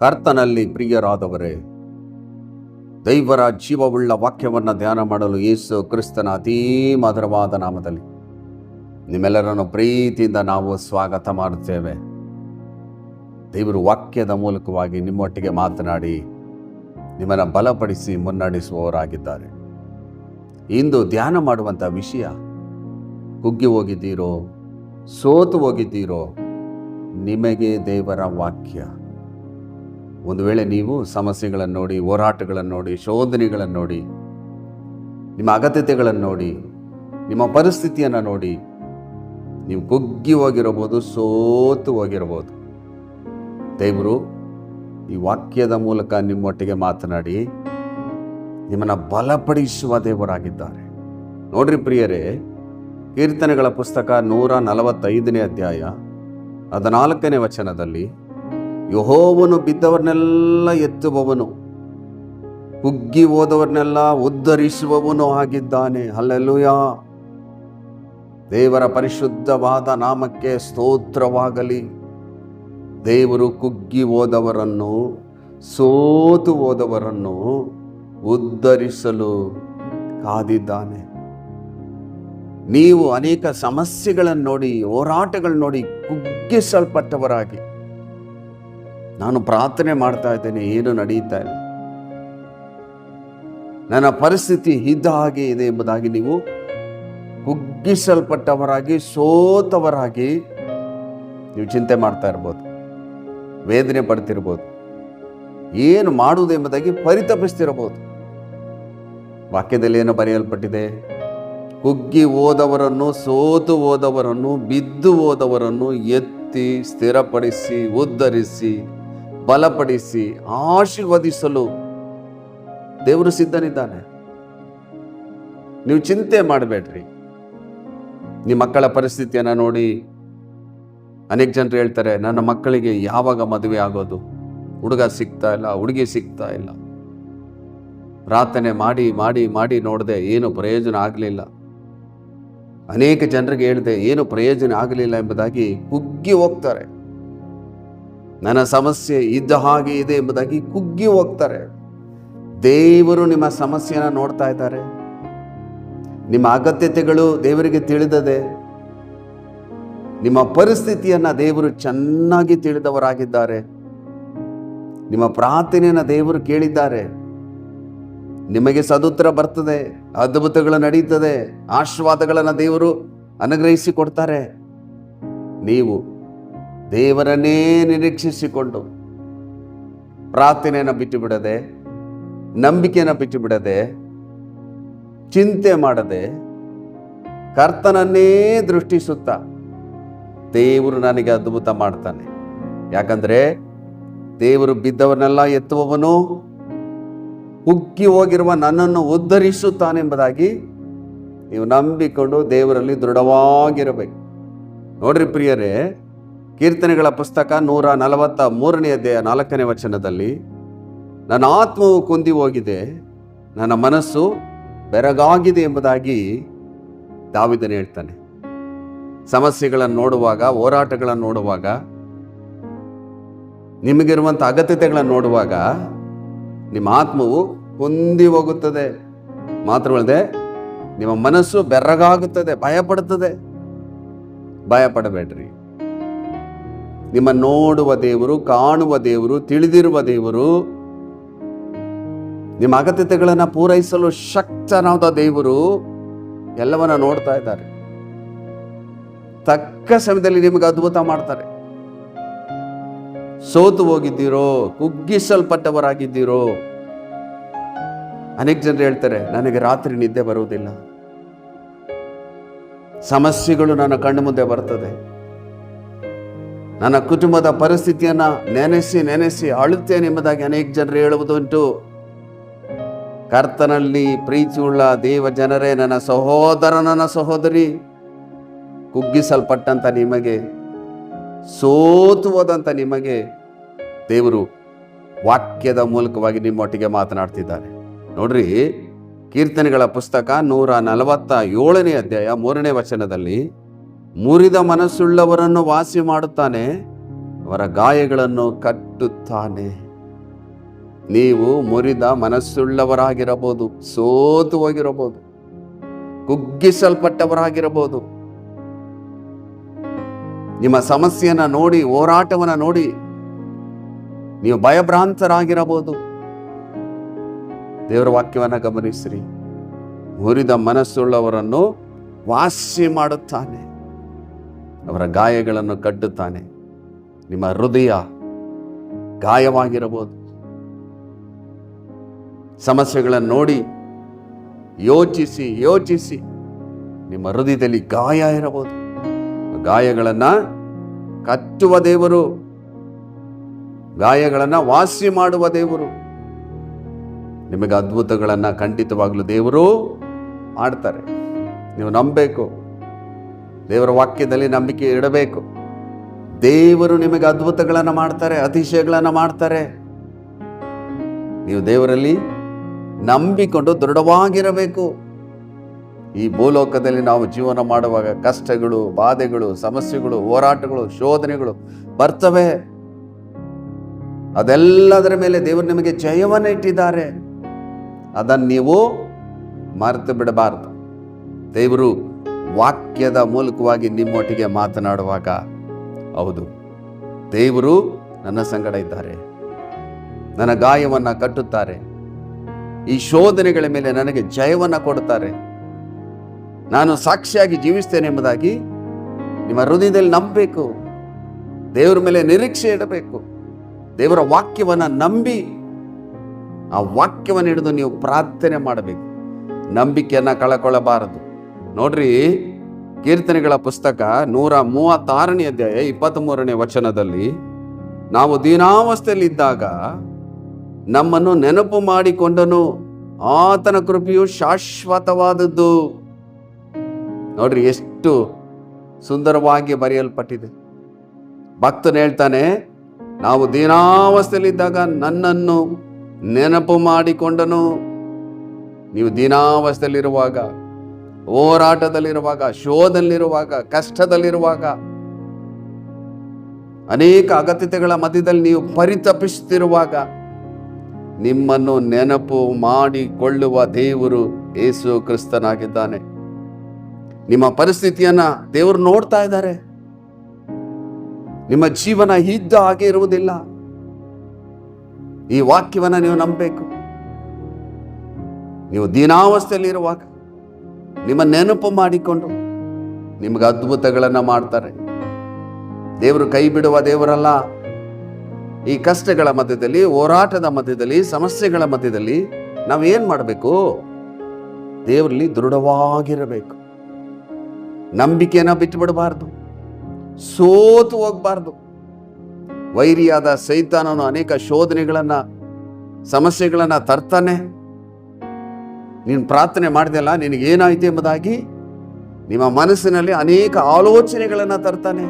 ಕರ್ತನಲ್ಲಿ ಪ್ರಿಯರಾದವರೇ, ದೈವರ ಜೀವವುಳ್ಳ ವಾಕ್ಯವನ್ನು ಧ್ಯಾನ ಮಾಡಲು ಯೇಸು ಕ್ರಿಸ್ತನ ಅತೀ ಮಧುರವಾದ ನಾಮದಲ್ಲಿ ನಿಮ್ಮೆಲ್ಲರನ್ನು ಪ್ರೀತಿಯಿಂದ ನಾವು ಸ್ವಾಗತ ಮಾಡುತ್ತೇವೆ. ದೇವರು ವಾಕ್ಯದ ಮೂಲಕವಾಗಿ ನಿಮ್ಮೊಟ್ಟಿಗೆ ಮಾತನಾಡಿ ನಿಮ್ಮನ್ನು ಬಲಪಡಿಸಿ ಮುನ್ನಡೆಸುವವರಾಗಿದ್ದಾರೆ. ಇಂದು ಧ್ಯಾನ ಮಾಡುವಂಥ ವಿಷಯ, ಕುಗ್ಗಿ ಹೋಗಿದ್ದೀರೋ, ಸೋತು ಹೋಗಿದ್ದೀರೋ, ನಿಮಗೆ ದೇವರ ವಾಕ್ಯ. ಒಂದು ವೇಳೆ ನೀವು ಸಮಸ್ಯೆಗಳನ್ನು ನೋಡಿ, ಹೋರಾಟಗಳನ್ನು ನೋಡಿ, ಶೋಧನೆಗಳನ್ನು ನೋಡಿ, ನಿಮ್ಮ ಅಗತ್ಯತೆಗಳನ್ನು ನೋಡಿ, ನಿಮ್ಮ ಪರಿಸ್ಥಿತಿಯನ್ನು ನೋಡಿ ನೀವು ಕುಗ್ಗಿ ಹೋಗಿರಬಹುದು, ಸೋತು ಹೋಗಿರಬಹುದು. ದೇವರು ಈ ವಾಕ್ಯದ ಮೂಲಕ ನಿಮ್ಮೊಟ್ಟಿಗೆ ಮಾತನಾಡಿ ನಿಮ್ಮನ್ನು ಬಲಪಡಿಸುವ ದೇವರಾಗಿದ್ದಾರೆ. ನೋಡ್ರಿ ಪ್ರಿಯರೇ, ಕೀರ್ತನೆಗಳ ಪುಸ್ತಕ 145ನೇ ಅಧ್ಯಾಯ 14ನೇ ವಚನದಲ್ಲಿ, ಯೆಹೋವನು ಬಿದ್ದವರನ್ನೆಲ್ಲ ಎತ್ತುವವನು, ಕುಗ್ಗಿ ಹೋದವರನ್ನೆಲ್ಲ ಉದ್ಧರಿಸುವವನು ಆಗಿದ್ದಾನೆ. ಹಲ್ಲೆಲೂಯಾ. ದೇವರ ಪರಿಶುದ್ಧವಾದ ನಾಮಕ್ಕೆ ಸ್ತೋತ್ರವಾಗಲಿ. ದೇವರು ಕುಗ್ಗಿ ಹೋದವರನ್ನು, ಸೋತು ಹೋದವರನ್ನು ಉದ್ಧರಿಸಲು ಕಾದಿದ್ದಾನೆ. ನೀವು ಅನೇಕ ಸಮಸ್ಯೆಗಳನ್ನು ನೋಡಿ, ಹೋರಾಟಗಳನ್ನು ನೋಡಿ ಕುಗ್ಗಿಸಲ್ಪಟ್ಟವರಾಗಿ, ನಾನು ಪ್ರಾರ್ಥನೆ ಮಾಡ್ತಾ ಇದ್ದೇನೆ, ಏನು ನಡೆಯುತ್ತಾ ಇಲ್ಲ, ನನ್ನ ಪರಿಸ್ಥಿತಿ ಇದ್ದ ಹಾಗೆ ಇದೆ ಎಂಬುದಾಗಿ ನೀವು ಕುಗ್ಗಿಸಲ್ಪಟ್ಟವರಾಗಿ, ಸೋತವರಾಗಿ ನೀವು ಚಿಂತೆ ಮಾಡ್ತಾ ಇರ್ಬೋದು, ವೇದನೆ ಪಡ್ತಿರ್ಬೋದು, ಏನು ಮಾಡುವುದು ಎಂಬುದಾಗಿ ಪರಿತಪಿಸ್ತಿರಬಹುದು. ವಾಕ್ಯದಲ್ಲಿ ಏನು ಬರೆಯಲ್ಪಟ್ಟಿದೆ? ಕುಗ್ಗಿ ಹೋದವರನ್ನು, ಸೋತು ಹೋದವರನ್ನು, ಬಿದ್ದು ಹೋದವರನ್ನು ಎತ್ತಿ ಸ್ಥಿರಪಡಿಸಿ, ಉದ್ಧರಿಸಿ, ಬಲಪಡಿಸಿ, ಆಶೀರ್ವದಿಸಲು ದೇವರು ಸಿದ್ಧನಿದ್ದಾನೆ. ನೀವು ಚಿಂತೆ ಮಾಡಬೇಡ್ರಿ. ನಿಮ್ಮ ಮಕ್ಕಳ ಪರಿಸ್ಥಿತಿಯನ್ನು ನೋಡಿ ಅನೇಕ ಜನರು ಹೇಳ್ತಾರೆ, ನನ್ನ ಮಕ್ಕಳಿಗೆ ಯಾವಾಗ ಮದುವೆ ಆಗೋದು, ಹುಡುಗ ಸಿಗ್ತಾ ಇಲ್ಲ, ಹುಡುಗಿ ಸಿಗ್ತಾ ಇಲ್ಲ. ಪ್ರಾರ್ಥನೆ ಮಾಡಿ ಮಾಡಿ ಮಾಡಿ ನೋಡಿದೆ, ಏನು ಪ್ರಯೋಜನ ಆಗಲಿಲ್ಲ. ಅನೇಕ ಜನರಿಗೆ ಹೇಳಿದೆ, ಏನು ಪ್ರಯೋಜನ ಆಗಲಿಲ್ಲ ಎಂಬುದಾಗಿ ಕುಗ್ಗಿ ಹೋಗ್ತಾರೆ. ನನ್ನ ಸಮಸ್ಯೆ ಇದ್ದ ಹಾಗೆ ಇದೆ ಎಂಬುದಾಗಿ ಕುಗ್ಗಿ ಹೋಗ್ತಾರೆ. ದೇವರು ನಿಮ್ಮ ಸಮಸ್ಯೆಯನ್ನು ನೋಡ್ತಾ ಇದ್ದಾರೆ. ನಿಮ್ಮ ಅಗತ್ಯತೆಗಳು ದೇವರಿಗೆ ತಿಳಿದದೆ. ನಿಮ್ಮ ಪರಿಸ್ಥಿತಿಯನ್ನು ದೇವರು ಚೆನ್ನಾಗಿ ತಿಳಿದವರಾಗಿದ್ದಾರೆ. ನಿಮ್ಮ ಪ್ರಾರ್ಥನೆಯನ್ನು ದೇವರು ಕೇಳಿದ್ದಾರೆ. ನಿಮಗೆ ಸದುತ್ತರ ಬರ್ತದೆ, ಅದ್ಭುತಗಳು ನಡೀತದೆ, ಆಶೀರ್ವಾದಗಳನ್ನು ದೇವರು ಅನುಗ್ರಹಿಸಿ ಕೊಡ್ತಾರೆ. ನೀವು ದೇವರನ್ನೇ ನಿರೀಕ್ಷಿಸಿಕೊಂಡು ಪ್ರಾರ್ಥನೆಯನ್ನು ಬಿಟ್ಟು ಬಿಡದೆ, ನಂಬಿಕೆಯನ್ನು ಬಿಟ್ಟು ಬಿಡದೆ, ಚಿಂತೆ ಮಾಡದೆ, ಕರ್ತನನ್ನೇ ದೃಷ್ಟಿಸುತ್ತಾ ದೇವರು ನನಗೆ ಅದ್ಭುತ ಮಾಡ್ತಾನೆ. ಯಾಕಂದ್ರೆ ದೇವರು ಬಿದ್ದವರನ್ನೆಲ್ಲ ಎತ್ತುವವನು, ಕುಗ್ಗಿ ಹೋಗಿರುವ ನನ್ನನ್ನು ಉದ್ಧರಿಸುತ್ತಾನೆಂಬುದಾಗಿ ನೀವು ನಂಬಿಕೊಂಡು ದೇವರಲ್ಲಿ ದೃಢವಾಗಿರಬೇಕು. ನೋಡ್ರಿ ಪ್ರಿಯರೇ, ಕೀರ್ತನೆಗಳ ಪುಸ್ತಕ 143ನೇ ಅಧ್ಯಾಯ 4ನೇ ವಚನದಲ್ಲಿ, ನನ್ನ ಆತ್ಮವು ಕುಂದಿ ಹೋಗಿದೆ, ನನ್ನ ಮನಸ್ಸು ಬೆರಗಾಗಿದೆ ಎಂಬುದಾಗಿ ದಾವೀದನು ಹೇಳ್ತಾನೆ. ಸಮಸ್ಯೆಗಳನ್ನು ನೋಡುವಾಗ, ಹೋರಾಟಗಳನ್ನು ನೋಡುವಾಗ, ನಿಮಗಿರುವಂಥ ಅಗತ್ಯತೆಗಳನ್ನು ನೋಡುವಾಗ ನಿಮ್ಮ ಆತ್ಮವು ಕುಂದಿ ಹೋಗುತ್ತದೆ. ಮಾತ್ರವಲ್ಲದೆ ನಿಮ್ಮ ಮನಸ್ಸು ಬೆರಗಾಗುತ್ತದೆ, ಭಯಪಡುತ್ತದೆ. ಭಯಪಡಬೇಡ್ರಿ. ನಿಮ್ಮ ನೋಡುವ ದೇವರು, ಕಾಣುವ ದೇವರು, ತಿಳಿದಿರುವ ದೇವರು, ನಿಮ್ಮ ಅಗತ್ಯತೆಗಳನ್ನು ಪೂರೈಸಲು ಶಕ್ತನಾದ ದೇವರು ಎಲ್ಲವನ್ನ ನೋಡ್ತಾ ಇದ್ದಾರೆ. ತಕ್ಕ ಸಮಯದಲ್ಲಿ ನಿಮಗೆ ಅದ್ಭುತ ಮಾಡ್ತಾರೆ. ಸೋತು ಹೋಗಿದ್ದೀರೋ, ಕುಗ್ಗಿಸಲ್ಪಟ್ಟವರಾಗಿದ್ದೀರೋ. ಅನೇಕ ಜನರು ಹೇಳ್ತಾರೆ, ನನಗೆ ರಾತ್ರಿ ನಿದ್ದೆ ಬರುವುದಿಲ್ಲ, ಸಮಸ್ಯೆಗಳು ನನ್ನ ಕಣ್ಣು ಮುಂದೆ ಬರ್ತದೆ, ನನ್ನ ಕುಟುಂಬದ ಪರಿಸ್ಥಿತಿಯನ್ನು ನೆನೆಸಿ ನೆನೆಸಿ ಅಳುತ್ತೇನೆ ಎಂಬುದಾಗಿ ಅನೇಕ ಜನರು ಹೇಳುವುದುಂಟು. ಕರ್ತನಲ್ಲಿ ಪ್ರೀತಿಯುಳ್ಳ ದೇವ ಜನರೇ, ನನ್ನ ಸಹೋದರ, ನನ್ನ ಸಹೋದರಿ, ಕುಗ್ಗಿಸಲ್ಪಟ್ಟಂತ ನಿಮಗೆ, ಸೋತು ಹೋದಂಥ ನಿಮಗೆ ದೇವರು ವಾಕ್ಯದ ಮೂಲಕವಾಗಿ ನಿಮ್ಮೊಟ್ಟಿಗೆ ಮಾತನಾಡ್ತಿದ್ದಾರೆ. ನೋಡ್ರಿ, ಕೀರ್ತನೆಗಳ ಪುಸ್ತಕ 147ನೇ ಅಧ್ಯಾಯ 3ನೇ ವಚನದಲ್ಲಿ, ಮುರಿದ ಮನಸ್ಸುಳ್ಳವರನ್ನು ವಾಸಿ ಮಾಡುತ್ತಾನೆ, ಅವರ ಗಾಯಗಳನ್ನು ಕಟ್ಟುತ್ತಾನೆ. ನೀವು ಮುರಿದ ಮನಸ್ಸುಳ್ಳವರಾಗಿರಬಹುದು, ಸೋತು ಹೋಗಿರಬಹುದು, ಕುಗ್ಗಿಸಲ್ಪಟ್ಟವರಾಗಿರಬಹುದು. ನಿಮ್ಮ ಸಮಸ್ಯೆಯನ್ನ ನೋಡಿ, ಹೋರಾಟವನ್ನ ನೋಡಿ ನೀವು ಭಯಭ್ರಾಂತರಾಗಿರಬಹುದು. ದೇವರ ವಾಕ್ಯವನ್ನ ಗಮನಿಸ್ರಿ. ಮುರಿದ ಮನಸ್ಸುಳ್ಳವರನ್ನು ವಾಸಿ ಮಾಡುತ್ತಾನೆ, ಅವರ ಗಾಯಗಳನ್ನು ಕಟ್ಟುತ್ತಾನೆ. ನಿಮ್ಮ ಹೃದಯ ಗಾಯವಾಗಿರಬಹುದು. ಸಮಸ್ಯೆಗಳನ್ನು ನೋಡಿ ಯೋಚಿಸಿ ಯೋಚಿಸಿ ನಿಮ್ಮ ಹೃದಯದಲ್ಲಿ ಗಾಯ ಇರಬಹುದು. ಗಾಯಗಳನ್ನು ಕಟ್ಟುವ ದೇವರು, ಗಾಯಗಳನ್ನು ವಾಸಿ ಮಾಡುವ ದೇವರು. ನಿಮಗೆ ಅದ್ಭುತಗಳನ್ನು ಖಂಡಿತವಾಗಲೂ ದೇವರು ಮಾಡ್ತಾರೆ. ನೀವು ನಂಬಬೇಕು, ದೇವರ ವಾಕ್ಯದಲ್ಲಿ ನಂಬಿಕೆ ಇಡಬೇಕು. ದೇವರು ನಿಮಗೆ ಅದ್ಭುತಗಳನ್ನು ಮಾಡ್ತಾರೆ, ಅತಿಶಯಗಳನ್ನು ಮಾಡ್ತಾರೆ. ನೀವು ದೇವರಲ್ಲಿ ನಂಬಿಕೊಂಡು ದೃಢವಾಗಿರಬೇಕು. ಈ ಭೂಲೋಕದಲ್ಲಿ ನಾವು ಜೀವನ ಮಾಡುವಾಗ ಕಷ್ಟಗಳು, ಬಾಧೆಗಳು, ಸಮಸ್ಯೆಗಳು, ಹೋರಾಟಗಳು, ಶೋಧನೆಗಳು ಬರ್ತವೆ. ಅದೆಲ್ಲದರ ಮೇಲೆ ದೇವರು ನಿಮಗೆ ಜಯವನ್ನು ಇಟ್ಟಿದ್ದಾರೆ. ಅದನ್ನು ನೀವು ಮರೆತು ಬಿಡಬಾರದು. ದೇವರು ವಾಕ್ಯದ ಮೂಲಕವಾಗಿ ನಿಮ್ಮೊಟ್ಟಿಗೆ ಮಾತನಾಡುವಾಗ, ಹೌದು, ದೇವರು ನನ್ನ ಸಂಗಡ ಇದ್ದಾರೆ, ನನ್ನ ಗಾಯವನ್ನು ಕಟ್ಟುತ್ತಾರೆ, ಈ ಶೋಧನೆಗಳ ಮೇಲೆ ನನಗೆ ಜಯವನ್ನು ಕೊಡುತ್ತಾರೆ, ನಾನು ಸಾಕ್ಷಿಯಾಗಿ ಜೀವಿಸ್ತೇನೆ ಎಂಬುದಾಗಿ ನಿಮ್ಮ ಹೃದಯದಲ್ಲಿ ನಂಬಬೇಕು. ದೇವರ ಮೇಲೆ ನಿರೀಕ್ಷೆ ಇಡಬೇಕು. ದೇವರ ವಾಕ್ಯವನ್ನು ನಂಬಿ ಆ ವಾಕ್ಯವನ್ನು ಹಿಡಿದು ನೀವು ಪ್ರಾರ್ಥನೆ ಮಾಡಬೇಕು. ನಂಬಿಕೆಯನ್ನು ಕಳಕೊಳ್ಳಬಾರದು. ನೋಡ್ರಿ, ಕೀರ್ತನೆಗಳ ಪುಸ್ತಕ 136ನೇ ಅಧ್ಯಾಯ 23ನೇ ವಚನದಲ್ಲಿ, ನಾವು ದೀನಾವಸ್ಥೆಯಲ್ಲಿದ್ದಾಗ ನಮ್ಮನ್ನು ನೆನಪು ಮಾಡಿಕೊಂಡನು, ಆತನ ಕೃಪೆಯು ಶಾಶ್ವತವಾದದ್ದು. ನೋಡ್ರಿ, ಎಷ್ಟು ಸುಂದರವಾಗಿ ಬರೆಯಲ್ಪಟ್ಟಿದೆ. ಭಕ್ತನು ಹೇಳ್ತಾನೆ, ನಾವು ದೀನಾವಸ್ಥೆಯಲ್ಲಿದ್ದಾಗ ನನ್ನನ್ನು ನೆನಪು ಮಾಡಿಕೊಂಡನು. ನೀವು ದೀನಾವಸ್ಥೆಯಲ್ಲಿರುವಾಗ, ಹೋರಾಟದಲ್ಲಿರುವಾಗ, ಶೋಧದಲ್ಲಿರುವಾಗ, ಕಷ್ಟದಲ್ಲಿರುವಾಗ, ಅನೇಕ ಅಗತ್ಯತೆಗಳ ಮಧ್ಯದಲ್ಲಿ ನೀವು ಪರಿತಪಿಸುತ್ತಿರುವಾಗ ನಿಮ್ಮನ್ನು ನೆನಪು ಮಾಡಿಕೊಳ್ಳುವ ದೇವರು ಯೇಸು ಕ್ರಿಸ್ತನಾಗಿದ್ದಾನೆ. ನಿಮ್ಮ ಪರಿಸ್ಥಿತಿಯನ್ನ ದೇವರು ನೋಡ್ತಾ ಇದ್ದಾರೆ. ನಿಮ್ಮ ಜೀವನ ಇದ್ದ ಹಾಗೆ ಇರುವುದಿಲ್ಲ. ಈ ವಾಕ್ಯವನ್ನ ನೀವು ನಂಬಬೇಕು. ನೀವು ದೀನಾವಸ್ಥೆಯಲ್ಲಿರುವಾಗ ನಿಮ್ಮ ನೆನಪು ಮಾಡಿಕೊಂಡು ನಿಮಗೆ ಅದ್ಭುತಗಳನ್ನು ಮಾಡ್ತಾರೆ. ದೇವರು ಕೈ ಬಿಡುವ ದೇವರಲ್ಲ. ಈ ಕಷ್ಟಗಳ ಮಧ್ಯದಲ್ಲಿ, ಹೋರಾಟದ ಮಧ್ಯದಲ್ಲಿ, ಸಮಸ್ಯೆಗಳ ಮಧ್ಯದಲ್ಲಿ ನಾವೇನ್ ಮಾಡಬೇಕು? ದೇವರಲ್ಲಿ ದೃಢವಾಗಿರಬೇಕು. ನಂಬಿಕೆಯನ್ನ ಬಿಟ್ಟು ಬಿಡಬಾರ್ದು, ಸೋತು ಹೋಗಬಾರ್ದು. ವೈರಿಯಾದ ಸೈತಾನನು ಅನೇಕ ಶೋಧನೆಗಳನ್ನ, ಸಮಸ್ಯೆಗಳನ್ನ ತರ್ತಾನೆ. ನೀನು ಪ್ರಾರ್ಥನೆ ಮಾಡಿದೆಲ್ಲ, ನಿನಗೇನಾಯ್ತು ಎಂಬುದಾಗಿ ನಿಮ್ಮ ಮನಸ್ಸಿನಲ್ಲಿ ಅನೇಕ ಆಲೋಚನೆಗಳನ್ನು ತರ್ತಾನೆ.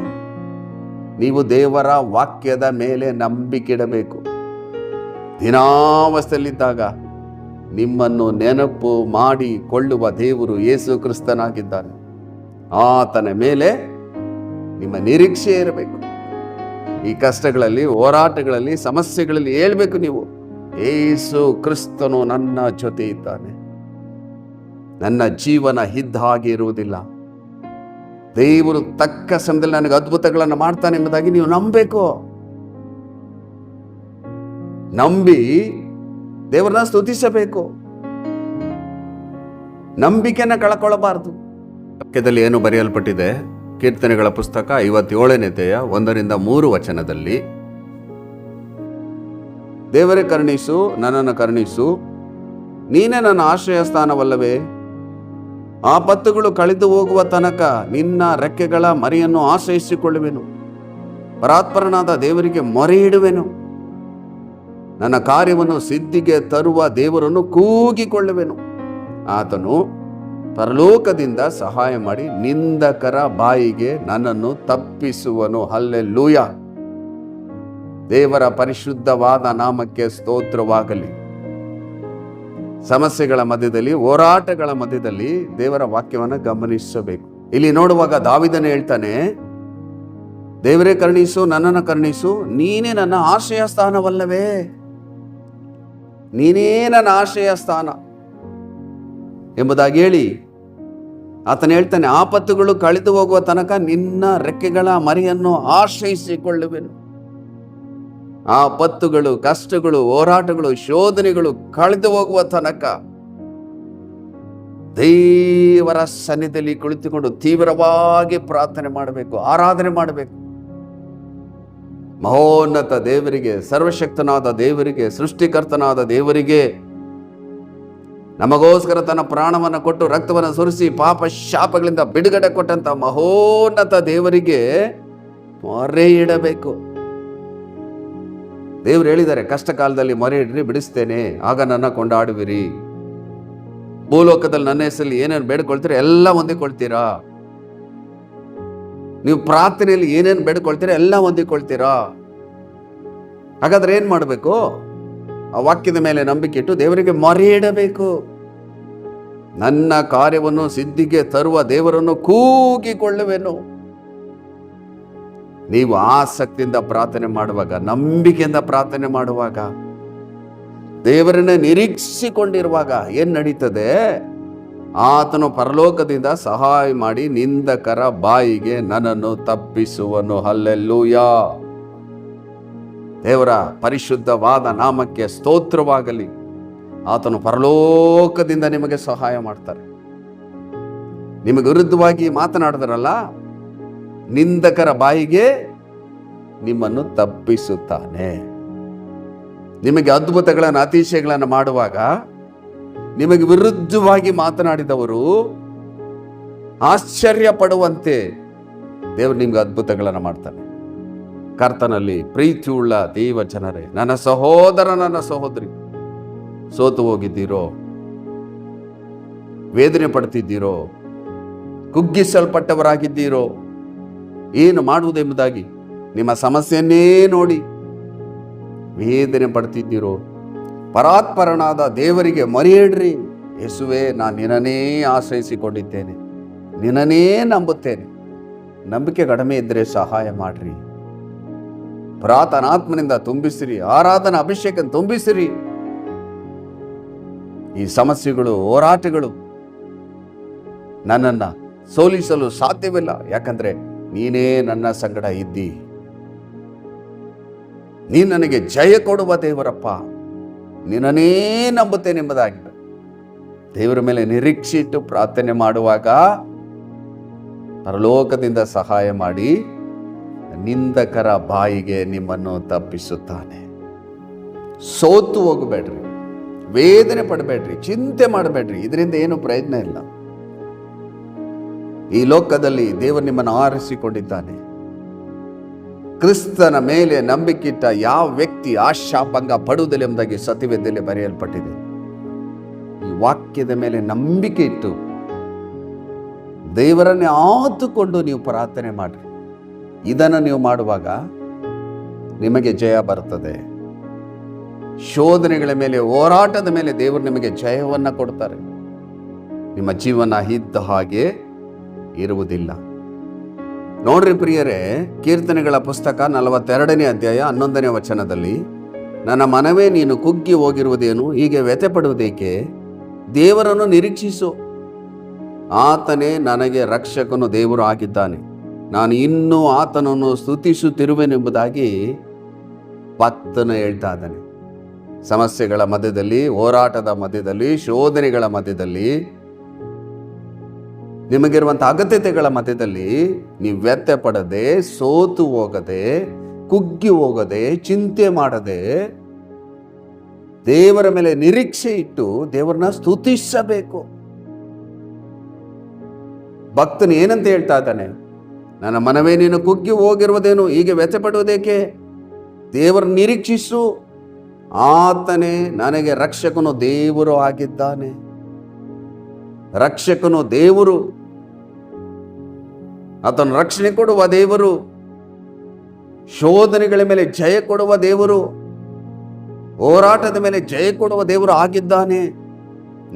ನೀವು ದೇವರ ವಾಕ್ಯದ ಮೇಲೆ ನಂಬಿಕೆ ಇಡಬೇಕು. ದಿನಾವಸ್ಥೆಯಲ್ಲಿದ್ದಾಗ ನಿಮ್ಮನ್ನು ನೆನಪು ಮಾಡಿಕೊಳ್ಳುವ ದೇವರು ಯೇಸು ಕ್ರಿಸ್ತನಾಗಿದ್ದಾನೆ. ಆತನ ಮೇಲೆ ನಿಮ್ಮ ನಿರೀಕ್ಷೆ ಇರಬೇಕು. ಈ ಕಷ್ಟಗಳಲ್ಲಿ, ಹೋರಾಟಗಳಲ್ಲಿ, ಸಮಸ್ಯೆಗಳಲ್ಲಿ ಹೇಳ್ಬೇಕು ನೀವು, ಯೇಸು ಕ್ರಿಸ್ತನು ನನ್ನ ಜೊತೆ ಇದ್ದಾನೆ, ನನ್ನ ಜೀವನ ಇದ್ದ ಹಾಗೆ ಇರುವುದಿಲ್ಲ, ದೇವರು ತಕ್ಕ ಸಮಯದಲ್ಲಿ ನನಗೆ ಅದ್ಭುತಗಳನ್ನು ಮಾಡ್ತಾನೆ ಎಂಬುದಾಗಿ ನೀವು ನಂಬಬೇಕು. ನಂಬಿ ದೇವರನ್ನ ಸ್ತುತಿಸಬೇಕು. ನಂಬಿಕೆಯನ್ನ ಕಳ್ಕೊಳ್ಳಬಾರದು. ವಾಕ್ಯದಲ್ಲಿ ಏನು ಬರೆಯಲ್ಪಟ್ಟಿದೆ? ಕೀರ್ತನೆಗಳ ಪುಸ್ತಕ 57ನೇ ಅಧ್ಯಾಯ 1-3 ವಚನದಲ್ಲಿ, ದೇವರೇ ಕರುಣಿಸು, ನನ್ನನ್ನು ಕರುಣಿಸು, ನೀನೇ ನನ್ನ ಆಶ್ರಯ ಸ್ಥಾನವಲ್ಲವೇ? ಆಪತ್ತುಗಳು ಕಳೆದು ಹೋಗುವ ತನಕ ನಿನ್ನ ರೆಕ್ಕೆಗಳ ಮರೆಯನ್ನು ಆಶ್ರಯಿಸಿಕೊಳ್ಳುವೆನು. ಪರಾತ್ಪರನಾದ ದೇವರಿಗೆ ಮೊರೆ ಇಡುವೆನು. ನನ್ನ ಕಾರ್ಯವನ್ನು ಸಿದ್ಧಿಗೆ ತರುವ ದೇವರನ್ನು ಕೂಗಿಕೊಳ್ಳುವೆನು. ಆತನು ಪರಲೋಕದಿಂದ ಸಹಾಯ ಮಾಡಿ ನಿಂದಕರ ಬಾಯಿಗೆ ನನ್ನನ್ನು ತಪ್ಪಿಸುವನು. ಹಲ್ಲೆಲೂಯಾ. ದೇವರ ಪರಿಶುದ್ಧವಾದ ನಾಮಕ್ಕೆ ಸ್ತೋತ್ರವಾಗಲಿ. ಸಮಸ್ಯೆಗಳ ಮಧ್ಯದಲ್ಲಿ, ಹೋರಾಟಗಳ ಮಧ್ಯದಲ್ಲಿ ದೇವರ ವಾಕ್ಯವನ್ನು ಗಮನಿಸಬೇಕು. ಇಲ್ಲಿ ನೋಡುವಾಗ ದಾವೀದನು ಹೇಳ್ತಾನೆ, ದೇವರೇ ಕರುಣಿಸು, ನನ್ನನ್ನು ಕರುಣಿಸು, ನೀನೇ ನನ್ನ ಆಶ್ರಯ ಸ್ಥಾನವಲ್ಲವೇ? ನೀನೇ ನನ್ನ ಆಶ್ರಯ ಸ್ಥಾನ ಎಂಬುದಾಗಿ ಹೇಳಿ ಆತನು ಹೇಳ್ತಾನೆ, ಆಪತ್ತುಗಳು ಕಳೆದು ಹೋಗುವ ತನಕ ನಿನ್ನ ರೆಕ್ಕೆಗಳ ಮರಿಯನ್ನು ಆಶ್ರಯಿಸಿಕೊಳ್ಳುವೆನು. ಆಪತ್ತುಗಳು, ಕಷ್ಟಗಳು, ಹೋರಾಟಗಳು, ಶೋಧನೆಗಳು ಕಳೆದು ಹೋಗುವ ತನಕ ದೇವರ ಸನ್ನಿಧಿಯಲ್ಲಿ ಕುಳಿತುಕೊಂಡು ತೀವ್ರವಾಗಿ ಪ್ರಾರ್ಥನೆ ಮಾಡಬೇಕು, ಆರಾಧನೆ ಮಾಡಬೇಕು. ಮಹೋನ್ನತ ದೇವರಿಗೆ, ಸರ್ವಶಕ್ತನಾದ ದೇವರಿಗೆ, ಸೃಷ್ಟಿಕರ್ತನಾದ ದೇವರಿಗೆ, ನಮಗೋಸ್ಕರ ತನ್ನ ಪ್ರಾಣವನ್ನು ಕೊಟ್ಟು ರಕ್ತವನ್ನು ಸುರಿಸಿ ಪಾಪ ಶಾಪಗಳಿಂದ ಬಿಡುಗಡೆ ಕೊಟ್ಟಂತ ಮಹೋನ್ನತ ದೇವರಿಗೆ ಮೊರೆ ಇಡಬೇಕು. ದೇವರು ಹೇಳಿದ್ದಾರೆ, ಕಷ್ಟ ಕಾಲದಲ್ಲಿ ಮೊರೆ ಇಡ್ರಿ, ಬಿಡಿಸ್ತೇನೆ, ಆಗ ನನ್ನ ಕೊಂಡಾಡುವಿರಿ. ಭೂಲೋಕದಲ್ಲಿ ನನ್ನ ಹೆಸರಲ್ಲಿ ಏನೇನು ಬೇಡ್ಕೊಳ್ತೀರಾ ಎಲ್ಲ ಹೊಂದಿಕೊಳ್ತೀರಾ. ನೀವು ಪ್ರಾರ್ಥನೆಯಲ್ಲಿ ಏನೇನು ಬೇಡ್ಕೊಳ್ತೀರಾ ಎಲ್ಲ ಹೊಂದಿಕೊಳ್ತೀರಾ. ಹಾಗಾದ್ರೆ ಏನ್ ಮಾಡಬೇಕು? ಆ ವಾಕ್ಯದ ಮೇಲೆ ನಂಬಿಕೆ ಇಟ್ಟು ದೇವರಿಗೆ ಮೊರೆ ಇಡಬೇಕು. ನನ್ನ ಕಾರ್ಯವನ್ನು ಸಿದ್ಧಿಗೆ ತರುವ ದೇವರನ್ನು ಕೂಗಿಕೊಳ್ಳುವೆನು. ನೀವು ಆಸಕ್ತಿಯಿಂದ ಪ್ರಾರ್ಥನೆ ಮಾಡುವಾಗ, ನಂಬಿಕೆಯಿಂದ ಪ್ರಾರ್ಥನೆ ಮಾಡುವಾಗ, ದೇವರನ್ನ ನಿರೀಕ್ಷಿಸಿಕೊಂಡಿರುವಾಗ ಏನ್ ನಡೀತದೆ? ಆತನು ಪರಲೋಕದಿಂದ ಸಹಾಯ ಮಾಡಿ ನಿಂದಕರ ಬಾಯಿಗೆ ನನ್ನನ್ನು ತಪ್ಪಿಸುವನು. ಹಲ್ಲೆಲೂಯಾ. ದೇವರ ಪರಿಶುದ್ಧವಾದ ನಾಮಕ್ಕೆ ಸ್ತೋತ್ರವಾಗಲಿ. ಆತನು ಪರಲೋಕದಿಂದ ನಿಮಗೆ ಸಹಾಯ ಮಾಡ್ತಾರೆ. ನಿಮಗೆ ವಿರುದ್ಧವಾಗಿ ಮಾತನಾಡಿದ್ರಲ್ಲ, ನಿಂದಕರ ಬಾಯಿಗೆ ನಿಮ್ಮನ್ನು ತಪ್ಪಿಸುತ್ತಾನೆ. ನಿಮಗೆ ಅದ್ಭುತಗಳನ್ನು, ಅತಿಶಯಗಳನ್ನು ಮಾಡುವಾಗ ನಿಮಗೆ ವಿರುದ್ಧವಾಗಿ ಮಾತನಾಡಿದವರು ಆಶ್ಚರ್ಯ ಪಡುವಂತೆ ದೇವರು ನಿಮ್ಗೆ ಅದ್ಭುತಗಳನ್ನು ಮಾಡ್ತಾನೆ. ಕರ್ತನಲ್ಲಿ ಪ್ರೀತಿಯುಳ್ಳ ದೇವ ಜನರೇ, ನನ್ನ ಸಹೋದರ, ನನ್ನ ಸಹೋದರಿ, ಸೋತು ಹೋಗಿದ್ದೀರೋ, ವೇದನೆ ಪಡ್ತಿದ್ದೀರೋ, ಕುಗ್ಗಿಸಲ್ಪಟ್ಟವರಾಗಿದ್ದೀರೋ, ಏನು ಮಾಡುವುದೆಂಬುದಾಗಿ ನಿಮ್ಮ ಸಮಸ್ಯೆಯನ್ನೇ ನೋಡಿ ವೇದನೆ ಪಡ್ತಿದ್ದೀರೋ, ಪರಾತ್ಪರನಾದ ದೇವರಿಗೆ ಮೊರೆಯಿಡ್ರಿ. ಯೇಸುವೆ, ನಾನು ನಿನ್ನನ್ನೇ ಆಶ್ರಯಿಸಿಕೊಂಡಿದ್ದೇನೆ, ನಿನ್ನನ್ನೇ ನಂಬುತ್ತೇನೆ. ನಂಬಿಕೆ ಕಡಿಮೆ ಇದ್ದರೆ ಸಹಾಯ ಮಾಡ್ರಿ. ಪ್ರಾರ್ಥನಾತ್ಮನಿಂದ ತುಂಬಿಸಿರಿ, ಆರಾಧನಾ ಅಭಿಷೇಕ ತುಂಬಿಸಿರಿ. ಈ ಸಮಸ್ಯೆಗಳು, ಹೋರಾಟಗಳು ನನ್ನನ್ನು ಸೋಲಿಸಲು ಸಾಧ್ಯವಿಲ್ಲ, ಯಾಕಂದ್ರೆ ನೀನೇ ನನ್ನ ಸಂಗಡ ಇದ್ದಿ. ನೀನು ನನಗೆ ಜಯ ಕೊಡುವ ದೇವರಪ್ಪ, ನಿನ್ನನ್ನೇ ನಂಬುತ್ತೇನೆ ಎಂಬುದಾಗಿ ದೇವರ ಮೇಲೆ ನಿರೀಕ್ಷೆ ಇಟ್ಟು ಪ್ರಾರ್ಥನೆ ಮಾಡುವಾಗ ಪರಲೋಕದಿಂದ ಸಹಾಯ ಮಾಡಿ ನಿಂದಕರ ಬಾಯಿಗೆ ನಿಮ್ಮನ್ನು ತಪ್ಪಿಸುತ್ತಾನೆ. ಸೋತು ಹೋಗಬೇಡ್ರಿ, ವೇದನೆ ಪಡಬೇಡ್ರಿ, ಚಿಂತೆ ಮಾಡಬೇಡ್ರಿ. ಇದರಿಂದ ಏನು ಪ್ರಯೋಜನ ಇಲ್ಲ. ಈ ಲೋಕದಲ್ಲಿ ದೇವರು ನಿಮ್ಮನ್ನು ಆರಿಸಿಕೊಂಡಿದ್ದಾನೆ. ಕ್ರಿಸ್ತನ ಮೇಲೆ ನಂಬಿಕಿಟ್ಟ ಯಾವ ವ್ಯಕ್ತಿ ಆಶಾಭಂಗ ಪಡುವುದಿಲ್ಲ ಎಂಬುದಾಗಿ ಸತ್ಯವೇದದಲ್ಲಿ ಬರೆಯಲ್ಪಟ್ಟಿದೆ. ಈ ವಾಕ್ಯದ ಮೇಲೆ ನಂಬಿಕೆ ಇಟ್ಟು ದೇವರನ್ನೇ ಆತುಕೊಂಡು ನೀವು ಪ್ರಾರ್ಥನೆ ಮಾಡ್ರಿ. ಇದನ್ನು ನೀವು ಮಾಡುವಾಗ ನಿಮಗೆ ಜಯ ಬರುತ್ತದೆ. ಶೋಧನೆಗಳ ಮೇಲೆ, ಹೋರಾಟದ ಮೇಲೆ ದೇವರು ನಿಮಗೆ ಜಯವನ್ನು ಕೊಡ್ತಾರೆ. ನಿಮ್ಮ ಜೀವನ ಇದ್ದ ಹಾಗೆ ಇರುವುದಿಲ್ಲ. ನೋಡ್ರಿ ಪ್ರಿಯರೇ, ಕೀರ್ತನೆಗಳ ಪುಸ್ತಕ 42ನೇ ಅಧ್ಯಾಯ 11ನೇ ವಚನದಲ್ಲಿ, ನನ್ನ ಮನವೇ ನೀನು ಕುಗ್ಗಿ ಹೋಗಿರುವುದೇನು, ಹೀಗೆ ವ್ಯಥೆ ಪಡುವುದೇಕೆ? ದೇವರನ್ನು ನಿರೀಕ್ಷಿಸು, ಆತನೇ ನನಗೆ ರಕ್ಷಕನು, ದೇವರು ಆಗಿದ್ದಾನೆ. ನಾನು ಇನ್ನೂ ಆತನನ್ನು ಸ್ತುತಿಸುತ್ತಿರುವೆನೆಂಬುದಾಗಿ ಭಕ್ತನು ಹೇಳ್ತಾ ಇದ್ದಾನೆ. ಸಮಸ್ಯೆಗಳ ಮಧ್ಯದಲ್ಲಿ, ಹೋರಾಟದ ಮಧ್ಯದಲ್ಲಿ, ಶೋಧನೆಗಳ ಮಧ್ಯದಲ್ಲಿ, ನಿಮಗಿರುವಂಥ ಅಗತ್ಯತೆಗಳ ಮಧ್ಯದಲ್ಲಿ ನೀವು ವ್ಯಥೆ ಪಡದೆ, ಸೋತು ಹೋಗದೆ, ಕುಗ್ಗಿ ಹೋಗದೆ, ಚಿಂತೆ ಮಾಡದೆ ದೇವರ ಮೇಲೆ ನಿರೀಕ್ಷೆ ಇಟ್ಟು ದೇವರನ್ನ ಸ್ತುತಿಸಬೇಕು. ಭಕ್ತನು ಏನಂತ ಹೇಳ್ತಾ ಇದ್ದಾನೆ? ನನ್ನ ಮನವೇ ನೀನು ಕುಗ್ಗಿ ಹೋಗಿರುವುದೇನು, ಹೀಗೆ ವ್ಯಥೆ ಪಡುವುದೇಕೆ? ದೇವರ ನಿರೀಕ್ಷಿಸು, ಆತನೇ ನನಗೆ ರಕ್ಷಕನು, ದೇವರು ಆಗಿದ್ದಾನೆ. ರಕ್ಷಕನು ದೇವರು, ಆತನು ರಕ್ಷಣೆ ಕೊಡುವ ದೇವರು, ಶೋಧನೆಗಳ ಮೇಲೆ ಜಯ ಕೊಡುವ ದೇವರು, ಹೋರಾಟದ ಮೇಲೆ ಜಯ ಕೊಡುವ ದೇವರು ಆಗಿದ್ದಾನೆ.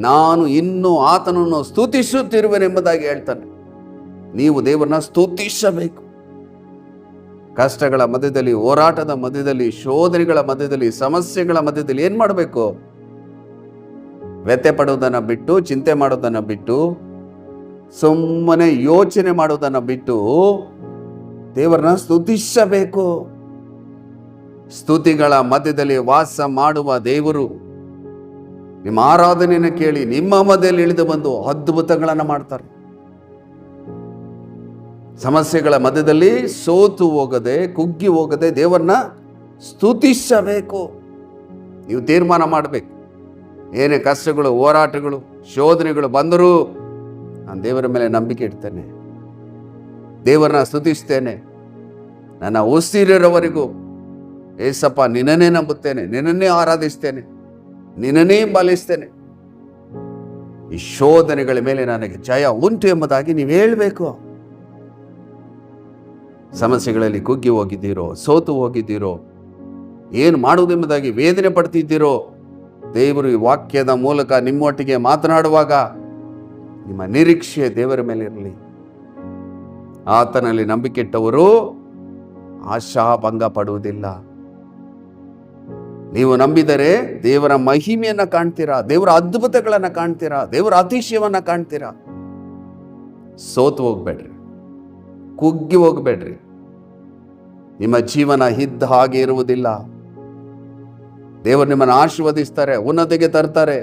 ನಾನು ಇನ್ನೂ ಆತನನ್ನು ಸ್ತುತಿಸುತ್ತಿರುವೆನೆಂಬುದಾಗಿ ಹೇಳ್ತಾನೆ. ನೀವು ದೇವರನ್ನ ಸ್ತುತಿಸಬೇಕು. ಕಷ್ಟಗಳ ಮಧ್ಯದಲ್ಲಿ, ಹೋರಾಟದ ಮಧ್ಯದಲ್ಲಿ, ಶೋಧನೆಗಳ ಮಧ್ಯದಲ್ಲಿ, ಸಮಸ್ಯೆಗಳ ಮಧ್ಯದಲ್ಲಿ ಏನ್ ಮಾಡಬೇಕು? ವ್ಯಥೆ ಪಡುವುದನ್ನು ಬಿಟ್ಟು, ಚಿಂತೆ ಮಾಡೋದನ್ನು ಬಿಟ್ಟು, ಸುಮ್ಮನೆ ಯೋಚನೆ ಮಾಡೋದನ್ನು ಬಿಟ್ಟು ದೇವರನ್ನ ಸ್ತುತಿಸಬೇಕು. ಸ್ತುತಿಗಳ ಮಧ್ಯದಲ್ಲಿ ವಾಸ ಮಾಡುವ ದೇವರು ನಿಮ್ಮ ಆರಾಧನೆಯನ್ನು ಕೇಳಿ ನಿಮ್ಮ ಮಧ್ಯದಲ್ಲಿ ಇಳಿದು ಬಂದು ಅದ್ಭುತಗಳನ್ನು ಮಾಡ್ತಾರೆ. ಸಮಸ್ಯೆಗಳ ಮಧ್ಯದಲ್ಲಿ ಸೋತು ಹೋಗದೆ, ಕುಗ್ಗಿ ಹೋಗದೆ ದೇವರನ್ನ ಸ್ತುತಿಸಬೇಕು. ನೀವು ತೀರ್ಮಾನ ಮಾಡಬೇಕು, ಏನೇ ಕಷ್ಟಗಳು, ಹೋರಾಟಗಳು, ಶೋಧನೆಗಳು ಬಂದರೂ ನಾನು ದೇವರ ಮೇಲೆ ನಂಬಿಕೆ ಇಡ್ತೇನೆ, ದೇವರನ್ನ ಸ್ತುತಿಸ್ತೇನೆ, ನನ್ನ ಉಸಿರಿರೋವರೆಗೂ ಏಸಪ್ಪ ನಿನ್ನನ್ನೇ ನಂಬುತ್ತೇನೆ, ನಿನ್ನನ್ನೇ ಆರಾಧಿಸ್ತೇನೆ, ನಿನ್ನನ್ನೇ ಬಾಲಿಸ್ತೇನೆ. ಈ ಶೋಧನೆಗಳ ಮೇಲೆ ನನಗೆ ಜಯ ಉಂಟು ಎಂಬುದಾಗಿ ನೀವು ಹೇಳಬೇಕು. ಸಮಸ್ಯೆಗಳಲ್ಲಿ ಕುಗ್ಗಿ ಹೋಗಿದ್ದೀರೋ, ಸೋತು ಹೋಗಿದ್ದೀರೋ, ಏನು ಮಾಡುವುದೆಂಬುದಾಗಿ ವೇದನೆ ಪಡ್ತಿದ್ದೀರೋ, ದೇವರು ಈ ವಾಕ್ಯದ ಮೂಲಕ ನಿಮ್ಮೊಟ್ಟಿಗೆ ಮಾತನಾಡುವಾಗ ನಿಮ್ಮ ನಿರೀಕ್ಷೆ ದೇವರ ಮೇಲೆ ಇರಲಿ. ಆತನಲ್ಲಿ ನಂಬಿಕೆ ಇಟ್ಟವರು ಆಶಾಭಂಗ ಪಡುವುದಿಲ್ಲ. ನೀವು ನಂಬಿದರೆ ದೇವರ ಮಹಿಮೆಯನ್ನು ಕಾಣ್ತೀರಾ, ದೇವರ ಅದ್ಭುತಗಳನ್ನು ಕಾಣ್ತೀರಾ, ದೇವರ ಅತಿಶಯವನ್ನು ಕಾಣ್ತೀರಾ. ಸೋತು ಹೋಗ್ಬೇಡ್ರಿ, ಕುಗ್ಗಿ ಹೋಗ್ಬೇಡ್ರಿ. ನಿಮ್ಮ ಜೀವನ ಇದ್ದ ಹಾಗೆ ಇರುವುದಿಲ್ಲ. ದೇವರು ನಿಮ್ಮನ್ನು ಆಶೀರ್ವದಿಸ್ತಾರೆ, ಉನ್ನತಿಗೆ ತರ್ತಾರೆ.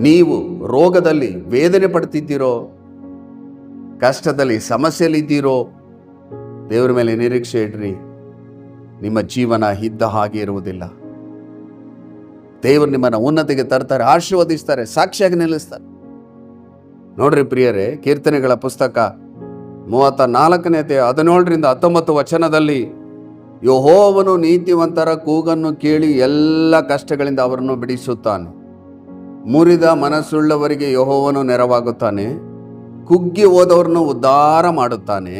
ನೀವು ರೋಗದಲ್ಲಿ ವೇದನೆ ಪಡ್ತಿದ್ದೀರೋ, ಕಷ್ಟದಲ್ಲಿ ಸಮಸ್ಯೆಯಲ್ಲಿದ್ದೀರೋ, ದೇವರ ಮೇಲೆ ನಿರೀಕ್ಷೆ ಇಡ್ರಿ. ನಿಮ್ಮ ಜೀವನ ಇದ್ದ ಹಾಗೆ ಇರುವುದಿಲ್ಲ. ದೇವರು ನಿಮ್ಮನ್ನು ಉನ್ನತಿಗೆ ತರ್ತಾರೆ, ಆಶೀರ್ವದಿಸ್ತಾರೆ, ಸಾಕ್ಷಿಯಾಗಿ ನಿಲ್ಲಿಸ್ತಾರೆ. ನೋಡ್ರಿ ಪ್ರಿಯರೇ, ಕೀರ್ತನೆಗಳ ಪುಸ್ತಕ 34ನೇ ಅಧ್ಯಾಯ 17-19 ವಚನದಲ್ಲಿ, ಯೆಹೋವನು ನೀತಿವಂತರ ಕೂಗನ್ನು ಕೇಳಿ ಎಲ್ಲ ಕಷ್ಟಗಳಿಂದ ಅವರನ್ನು ಬಿಡಿಸುತ್ತಾನೆ. ಮುರಿದ ಮನಸ್ಸುಳ್ಳವರಿಗೆ ಯೆಹೋವನು ನೆರವಾಗುತ್ತಾನೆ. ಕುಗ್ಗಿ ಹೋದವರನ್ನು ಉದ್ಧಾರ ಮಾಡುತ್ತಾನೆ.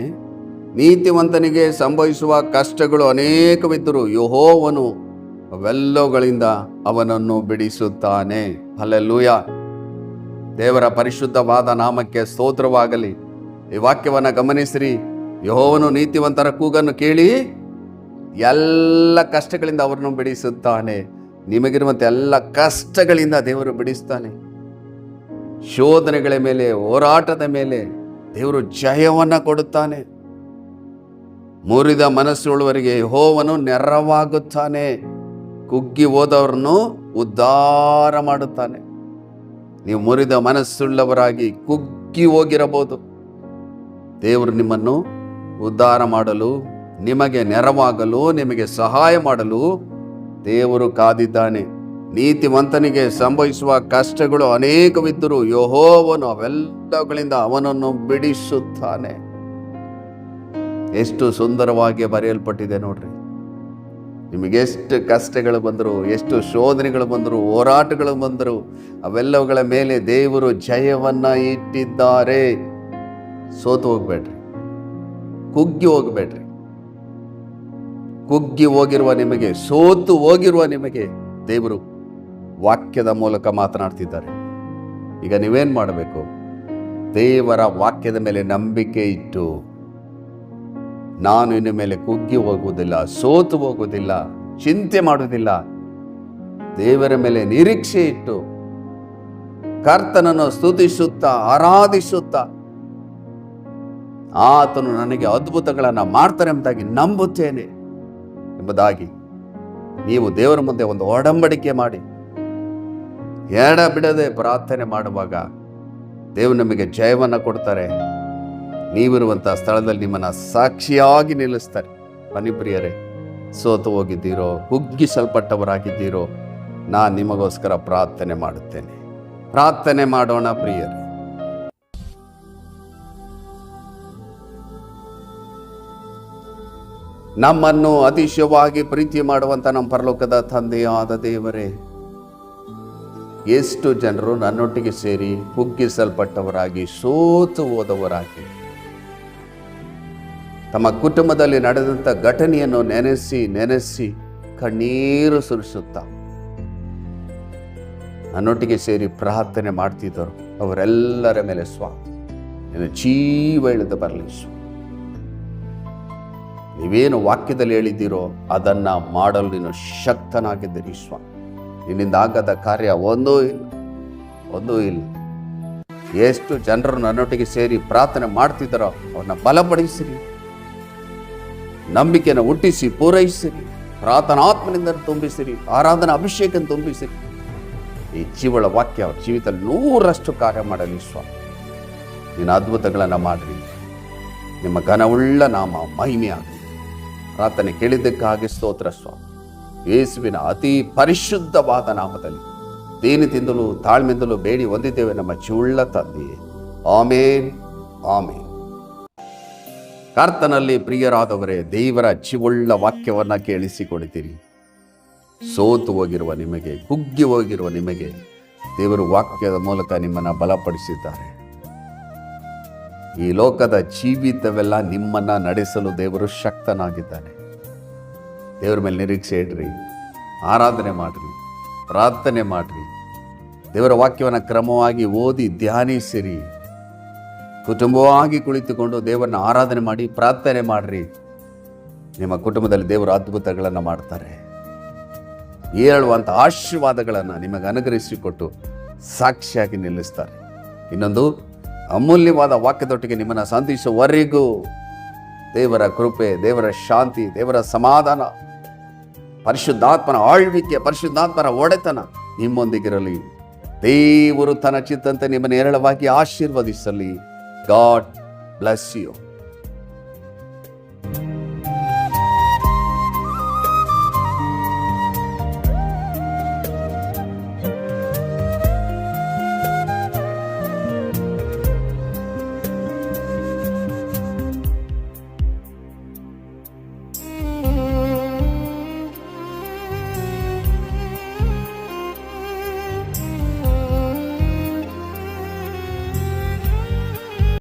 ನೀತಿವಂತನಿಗೆ ಸಂಭವಿಸುವ ಕಷ್ಟಗಳು ಅನೇಕವಿದ್ದರೂ ಯೆಹೋವನು ಅವೆಲ್ಲವುಗಳಿಂದ ಅವನನ್ನು ಬಿಡಿಸುತ್ತಾನೆ. ಹಲ್ಲೆಲೂಯಾ. ದೇವರ ಪರಿಶುದ್ಧವಾದ ನಾಮಕ್ಕೆ ಸ್ತೋತ್ರವಾಗಲಿ. ಈ ವಾಕ್ಯವನ್ನು ಗಮನಿಸಿರಿ. ಯೆಹೋವನು ನೀತಿವಂತರ ಕೂಗನ್ನು ಕೇಳಿ ಎಲ್ಲ ಕಷ್ಟಗಳಿಂದ ಅವರನ್ನು ಬಿಡಿಸುತ್ತಾನೆ. ನಿಮಗಿರುವಂಥ ಎಲ್ಲ ಕಷ್ಟಗಳಿಂದ ದೇವರು ಬಿಡಿಸ್ತಾನೆ. ಶೋಧನೆಗಳ ಮೇಲೆ, ಹೋರಾಟದ ಮೇಲೆ ದೇವರು ಜಯವನ್ನು ಕೊಡುತ್ತಾನೆ. ಮುರಿದ ಮನಸ್ಸುಳ್ಳವರಿಗೆ ಯೆಹೋವನು ನೆರವಾಗುತ್ತಾನೆ. ಕುಗ್ಗಿ ಹೋದವರನ್ನು ಉದ್ಧಾರ ಮಾಡುತ್ತಾನೆ. ನೀವು ಮುರಿದ ಮನಸ್ಸುಳ್ಳವರಾಗಿ ಕುಗ್ಗಿ ಹೋಗಿರಬಹುದು. ದೇವರು ನಿಮ್ಮನ್ನು ಉದ್ಧಾರ ಮಾಡಲು, ನಿಮಗೆ ನೆರವಾಗಲು, ನಿಮಗೆ ಸಹಾಯ ಮಾಡಲು ದೇವರು ಕಾದಿದ್ದಾನೆ. ನೀತಿವಂತನಿಗೆ ಸಂಭವಿಸುವ ಕಷ್ಟಗಳು ಅನೇಕವಿದ್ದರೂ ಯೆಹೋವನು ಅವೆಲ್ಲಗಳಿಂದ ಅವನನ್ನು ಬಿಡಿಸುತ್ತಾನೆ. ಎಷ್ಟು ಸುಂದರವಾಗಿ ಬರೆಯಲ್ಪಟ್ಟಿದೆ ನೋಡ್ರಿ. ನಿಮಗೆಷ್ಟು ಕಷ್ಟಗಳು ಬಂದರು, ಎಷ್ಟು ಶೋಧನೆಗಳು ಬಂದರು, ಹೋರಾಟಗಳು ಬಂದರು, ಅವೆಲ್ಲವುಗಳ ಮೇಲೆ ದೇವರು ಜಯವನ್ನು ಇಟ್ಟಿದ್ದಾರೆ. ಸೋತು ಹೋಗ್ಬೇಡ್ರಿ, ಕುಗ್ಗಿ ಹೋಗ್ಬೇಡ್ರಿ. ಕುಗ್ಗಿ ಹೋಗಿರುವ ನಿಮಗೆ, ಸೋತು ಹೋಗಿರುವ ನಿಮಗೆ ದೇವರು ವಾಕ್ಯದ ಮೂಲಕ ಮಾತನಾಡ್ತಿದ್ದಾರೆ. ಈಗ ನೀವೇನು ಮಾಡಬೇಕು? ದೇವರ ವಾಕ್ಯದ ಮೇಲೆ ನಂಬಿಕೆ ಇಟ್ಟು, ನಾನು ಇನ್ನು ಮೇಲೆ ಕುಗ್ಗಿ ಹೋಗುವುದಿಲ್ಲ, ಸೋತು ಹೋಗುವುದಿಲ್ಲ, ಚಿಂತೆ ಮಾಡುವುದಿಲ್ಲ, ದೇವರ ಮೇಲೆ ನಿರೀಕ್ಷೆ ಇಟ್ಟು ಕರ್ತನನ್ನು ಸ್ತುತಿಸುತ್ತಾ ಆರಾಧಿಸುತ್ತಾ ಆತನು ನನಗೆ ಅದ್ಭುತಗಳನ್ನು ಮಾಡ್ತಾರೆ ಎಂಬುದಾಗಿ ನಂಬುತ್ತೇನೆ ಎಂಬುದಾಗಿ ನೀವು ದೇವರ ಮುಂದೆ ಒಂದು ಒಡಂಬಡಿಕೆ ಮಾಡಿ ಎಡ ಬಿಡದೆ ಪ್ರಾರ್ಥನೆ ಮಾಡುವಾಗ ದೇವರು ನಮಗೆ ಜಯವನ್ನು ಕೊಡ್ತಾರೆ. ನೀವಿರುವಂಥ ಸ್ಥಳದಲ್ಲಿ ನಿಮ್ಮನ್ನು ಸಾಕ್ಷಿಯಾಗಿ ನಿಲ್ಲಿಸ್ತಾರೆ. ಬನ್ನಿ ಪ್ರಿಯರೇ, ಸೋತು ಹೋಗಿದ್ದೀರೋ, ಕುಗ್ಗಿಸಲ್ಪಟ್ಟವರಾಗಿದ್ದೀರೋ, ನಾನು ನಿಮಗೋಸ್ಕರ ಪ್ರಾರ್ಥನೆ ಮಾಡುತ್ತೇನೆ. ಪ್ರಾರ್ಥನೆ ಮಾಡೋಣ ಪ್ರಿಯರೇ. ನಮ್ಮನ್ನು ಅತಿಶಯವಾಗಿ ಪ್ರೀತಿ ಮಾಡುವಂಥ ನಮ್ಮ ಪರಲೋಕದ ತಂದೆಯಾದ ದೇವರೇ, ಎಷ್ಟು ಜನರು ನನ್ನೊಟ್ಟಿಗೆ ಸೇರಿ ಕುಗ್ಗಿಸಲ್ಪಟ್ಟವರಾಗಿ, ಸೋತು ಹೋದವರಾಗಿ, ತಮ್ಮ ಕುಟುಂಬದಲ್ಲಿ ನಡೆದಂಥ ಘಟನೆಯನ್ನು ನೆನೆಸಿ ನೆನೆಸಿ ಕಣ್ಣೀರು ಸುರಿಸುತ್ತಾ ನನ್ನೊಟ್ಟಿಗೆ ಸೇರಿ ಪ್ರಾರ್ಥನೆ ಮಾಡ್ತಿದ್ದರು. ಅವರೆಲ್ಲರ ಮೇಲೆ ಸ್ವಾಮಿ ನಿನ್ನ ಜೀವ ಇಳಿದು ಬರಲಿ. ನೀವೇನು ವಾಕ್ಯದಲ್ಲಿ ಹೇಳಿದ್ದೀರೋ ಅದನ್ನು ಮಾಡಲು ನೀನು ಶಕ್ತನಾಗಿದ್ದೀರಿ ಸ್ವಾಮಿ. ನಿನ್ನಿಂದ ಆಗದ ಕಾರ್ಯ ಒಂದೂ ಇಲ್ಲ. ಒಂದೂ ಇಲ್ಲ. ಎಷ್ಟು ಜನರು ನನ್ನೊಟ್ಟಿಗೆ ಸೇರಿ ಪ್ರಾರ್ಥನೆ ಮಾಡ್ತಿದ್ದಾರೋ ಅವ್ರನ್ನ ಬಲಪಡಿಸಿರಿ, ನಂಬಿಕೆಯನ್ನು ಹುಟ್ಟಿಸಿ ಪೂರೈಸಿರಿ, ಪ್ರಾರ್ಥನಾತ್ಮನಿಂದ ತುಂಬಿಸಿರಿ, ಆರಾಧನಾ ಅಭಿಷೇಕ ತುಂಬಿಸಿರಿ. ಈ ಜೀವಳ ವಾಕ್ಯ ಅವ್ರ ಜೀವಿತದಲ್ಲಿ 100ರಷ್ಟು ಕಾರ್ಯ ಮಾಡಲಿ ಸ್ವಾಮಿ. ನಿನ್ನ ಅದ್ಭುತಗಳನ್ನು ಮಾಡಿರಿ, ನಿಮ್ಮ ಘನವುಳ್ಳ ನಾಮ ಮಹಿಮೆ ಆಗಲಿ. ಪ್ರಾರ್ಥನೆ ಕೇಳಿದ್ದಕ್ಕಾಗಿ ಸ್ತೋತ್ರ ಸ್ವಾಮಿ. ಯೇಸುವಿನ ಅತಿ ಪರಿಶುದ್ಧವಾದ ನಾಮದಲ್ಲಿ ದೇನಿತಿಂದಲೂ ತಾಳ್ಮೆಯಿಂದಲೂ ಬೇಡಿ ಹೊಂದಿದ್ದೇವೆ ನಮ್ಮ ಜೀವುಳ್ಳ ತಂದೆಯೇ, ಆಮೇನ್ ಆಮೇನ್. ಕರ್ತನಲ್ಲಿ ಪ್ರಿಯರಾದವರೇ, ದೇವರ ಜೀವುಳ್ಳ ವಾಕ್ಯವನ್ನು ಕೇಳಿಸಿಕೊಡ್ತೀರಿ. ಸೋತು ಹೋಗಿರುವ ನಿಮಗೆ, ಕುಗ್ಗಿ ಹೋಗಿರುವ ನಿಮಗೆ ದೇವರು ವಾಕ್ಯದ ಮೂಲಕ ನಿಮ್ಮನ್ನು ಬಲಪಡಿಸಿದ್ದಾರೆ. ಈ ಲೋಕದ ಜೀವಿತವೆಲ್ಲ ನಿಮ್ಮನ್ನು ನಡೆಸಲು ದೇವರು ಶಕ್ತನಾಗಿದ್ದಾನೆ. ದೇವರ ಮೇಲೆ ನಿರೀಕ್ಷೆ ಇಡ್ರಿ, ಆರಾಧನೆ ಮಾಡಿರಿ, ಪ್ರಾರ್ಥನೆ ಮಾಡಿರಿ, ದೇವರ ವಾಕ್ಯವನ್ನು ಕ್ರಮವಾಗಿ ಓದಿ ಧ್ಯಾನಿಸಿರಿ. ಕುಟುಂಬವಾಗಿ ಕುಳಿತುಕೊಂಡು ದೇವರನ್ನ ಆರಾಧನೆ ಮಾಡಿ ಪ್ರಾರ್ಥನೆ ಮಾಡಿರಿ. ನಿಮ್ಮ ಕುಟುಂಬದಲ್ಲಿ ದೇವರು ಅದ್ಭುತಗಳನ್ನು ಮಾಡ್ತಾರೆ. ಹೇಳುವಂಥ ಆಶೀರ್ವಾದಗಳನ್ನು ನಿಮಗೆ ಅನುಗ್ರಹಿಸಿಕೊಟ್ಟು ಸಾಕ್ಷಿಯಾಗಿ ನಿಲ್ಲಿಸ್ತಾರೆ. ಇನ್ನೊಂದು ಅಮೂಲ್ಯವಾದ ವಾಕ್ಯದೊಟ್ಟಿಗೆ ನಿಮ್ಮನ್ನು ಸಂಧಿಸುವವರೆಗೂ ದೇವರ ಕೃಪೆ, ದೇವರ ಶಾಂತಿ, ದೇವರ ಸಮಾಧಾನ, ಪರಿಶುದ್ಧಾತ್ಮನ ಆಳ್ವಿಕೆ, ಪರಿಶುದ್ಧಾತ್ಮನ ಒಡೆತನ ನಿಮ್ಮೊಂದಿಗಿರಲಿ. ದೇವರು ತನ್ನ ಚಿತ್ತಂತೆ ನಿಮ್ಮನ್ನು ಹೇರಳವಾಗಿ ಆಶೀರ್ವದಿಸಲಿ. God bless you.